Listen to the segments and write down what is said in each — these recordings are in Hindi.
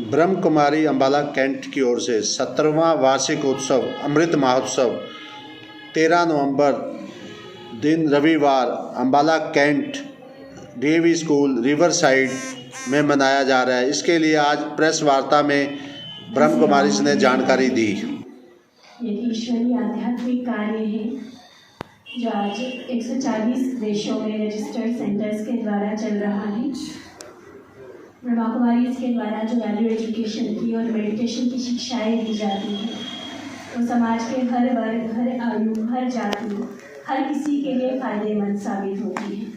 ब्रह्म कुमारी अम्बाला कैंट की ओर से 17वां वार्षिक उत्सव अमृत महोत्सव 13 नवंबर दिन रविवार Ambala cantt DAV school river side में मनाया जा रहा है। इसके लिए आज प्रेस वार्ता में ब्रह्म कुमारी ने जानकारी दी। ये ईश्वरीय आध्यात्मिक कार्य है जो आज 140 देशों में रजिस्टर्ड सेंटर्स के द्वारा चल रहा है। ब्रह्मा कुमारी इसके द्वारा जो वैल्यू एजुकेशन की और मेडिटेशन की शिक्षाएं दी जाती हैं वो समाज के हर वर्ग, हर आयु, हर जाति, हर किसी के लिए फ़ायदेमंद साबित होती हैं।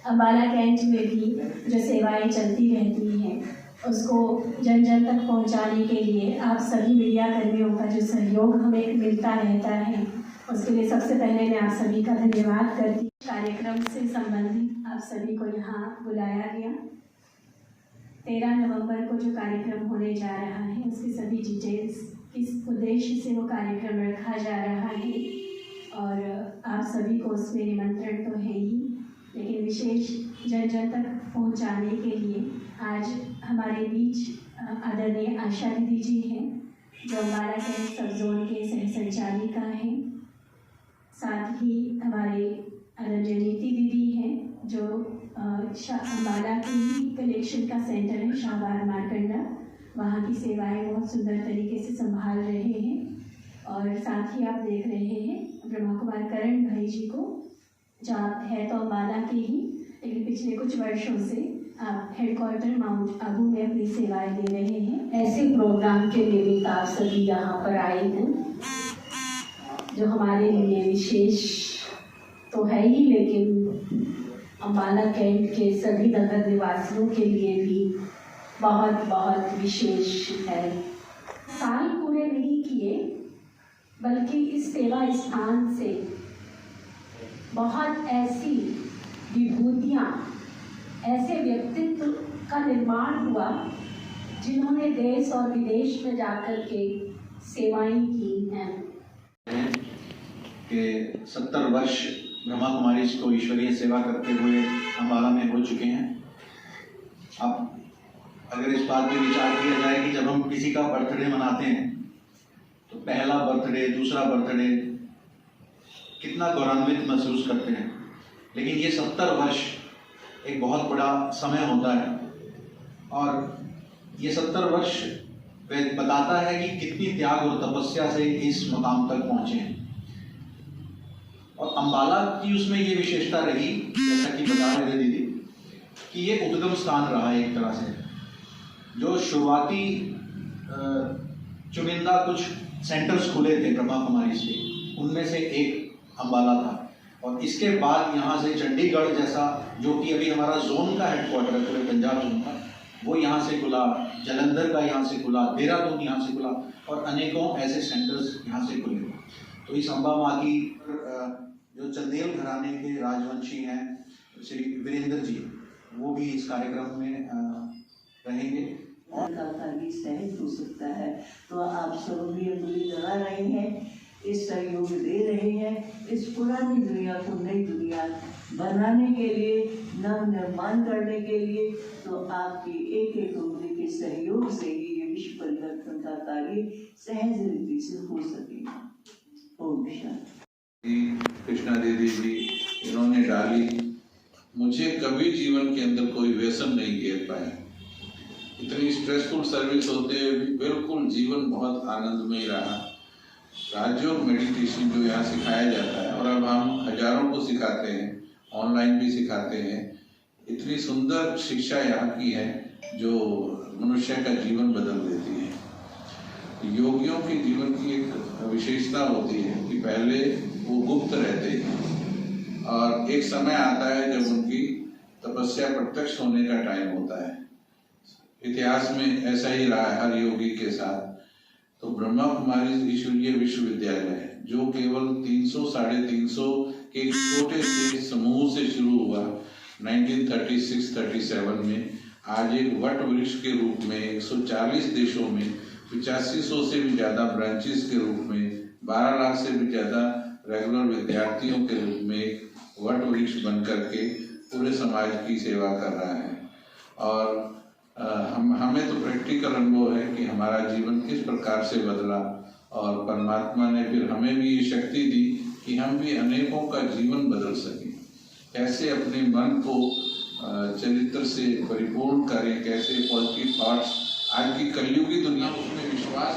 अम्बाला कैंट में भी जो सेवाएं चलती रहती हैं उसको जन जन तक पहुंचाने के लिए आप सभी मीडिया कर्मियों का जो सहयोग हमें मिलता रहता है उसके लिए सबसे पहले मैं आप सभी का धन्यवाद करती हूँ। कार्यक्रम से संबंधित आप सभी को यहाँ बुलाया गया। 13 नवंबर को जो कार्यक्रम होने जा रहा है उसकी सभी डिटेल्स, किस उद्देश्य से वो कार्यक्रम रखा जा रहा है और आप सभी को उसमें निमंत्रण तो है ही, लेकिन विशेष जन जन तक पहुंचाने के लिए आज हमारे बीच आदरणीय आशा दीदी जी हैं जो अम्बाला कैंट सब जोन के सह संचालिका हैं। साथ ही हमारे आदरणीय नीति दीदी हैं जो अम्बाला की कलेक्शन का सेंटर है शाहबाद मारकंडा, वहाँ की सेवाएं बहुत सुंदर तरीके से संभाल रहे हैं। और साथ ही आप देख रहे हैं ब्रह्मा कुमार करण भाई जी को जो आप है तो अम्बाला के ही, लेकिन पिछले कुछ वर्षों से आप हेडक्वार्टर माउंट आबू में अपनी सेवाएं दे रहे हैं। ऐसे प्रोग्राम के निमित्त आप सभी यहाँ पर आए हैं जो हमारे लिए विशेष तो है ही, लेकिन अम्बाला कैंट के सभी नगर निवासियों के लिए भी बहुत बहुत विशेष है। साल पूरे नहीं किए बल्कि इस सेवा स्थान से बहुत ऐसी विभूतियाँ, ऐसे व्यक्तित्व का निर्माण हुआ जिन्होंने देश और विदेश में जाकर के सेवाएं की हैं। कि 70 वर्ष ब्रह्मा कुमारी को ईश्वरीय सेवा करते हुए अम्बाला में हो चुके हैं। अब अगर इस बात पे विचार किया जाए कि जब हम किसी का बर्थडे मनाते हैं तो पहला बर्थडे, दूसरा बर्थडे कितना गौरवान्वित महसूस करते हैं, लेकिन ये 70 वर्ष एक बहुत बड़ा समय होता है और ये 70 वर्ष बताता है कि कितनी त्याग और तपस्या से इस मकाम तक पहुँचे हैं। और अम्बाला की उसमें ये विशेषता रही, जैसा कि बता रहे थे दीदी, कि ये उद्गम स्थान रहा है एक तरह से। जो शुरुआती चुनिंदा कुछ सेंटर्स खुले थे ब्रह्मा कुमारी से, उनमें से एक अम्बाला था। और इसके बाद यहाँ से चंडीगढ़ जैसा, जो कि अभी हमारा जोन का हेडक्वार्टर है पूरे पंजाब जोन का, वो यहाँ से खुला, जालंधर का यहाँ से खुला, देहरादून यहाँ से खुला और अनेकों ऐसे सेंटर्स यहाँ से खुले। तो इस अम्बा माँ की जो चंदेल घराने के राजवंशी हैं श्री वीरेंद्र जी, वो भी इस कार्यक्रम में रहेंगे। और का कार्य सहज हो सकता है तो आप सब भी अंगुली लगा रहे हैं, इस सहयोग दे रहे हैं इस पुरानी दुनिया को नई दुनिया बनाने के लिए, नव निर्माण करने के लिए। तो आपकी एक एक उंगली के सहयोग से ही ये विश्व परिवर्तन का कार्य सहज रीति से हो सकेगा। ओम शांति। कृष्णा दीदी जी इन्होंने डाली, मुझे कभी जीवन के अंदर कोई व्यसन नहीं घेर पाया। इतनी स्ट्रेसफुल सर्विस होते हुए बिल्कुल जीवन बहुत आनंदमय रहा। राजयोग मेडिटेशन जो यहाँ सिखाया जाता है और अब हम हजारों को सिखाते हैं, ऑनलाइन भी सिखाते हैं। इतनी सुंदर शिक्षा यहाँ की है जो मनुष्य का जीवन बदल देती है। योगियों के जीवन की एक विशेषता होती है कि पहले वो गुप्त रहते हैं और एक समय आता है जब उनकी तपस्या प्रत्यक्ष होने का टाइम होता है। इतिहास में ऐसा ही रहा है हर योगी के साथ। तो ब्रह्मा कुमारी ईश्वरीय विश्वविद्यालय जो केवल 300-350 के छोटे से समूह से शुरू हुआ 1936-37 में, आज एक वट वृक्ष के रूप में 140 देशों में 8500 से भी ज़्यादा ब्रांचेस के रूप में 12 लाख से भी ज़्यादा रेगुलर विद्यार्थियों के रूप में वट वृक्ष बन करके पूरे समाज की सेवा कर रहा है। और हमें तो प्रैक्टिकल अनुभव है कि हमारा जीवन किस प्रकार से बदला, और परमात्मा ने फिर हमें भी ये शक्ति दी कि हम भी अनेकों का जीवन बदल सकें। कैसे अपने मन को चरित्र से परिपूर्ण करें, कैसे पॉजिटिव थॉट्स, आज की कलयुगी दुनिया उसमें विश्वास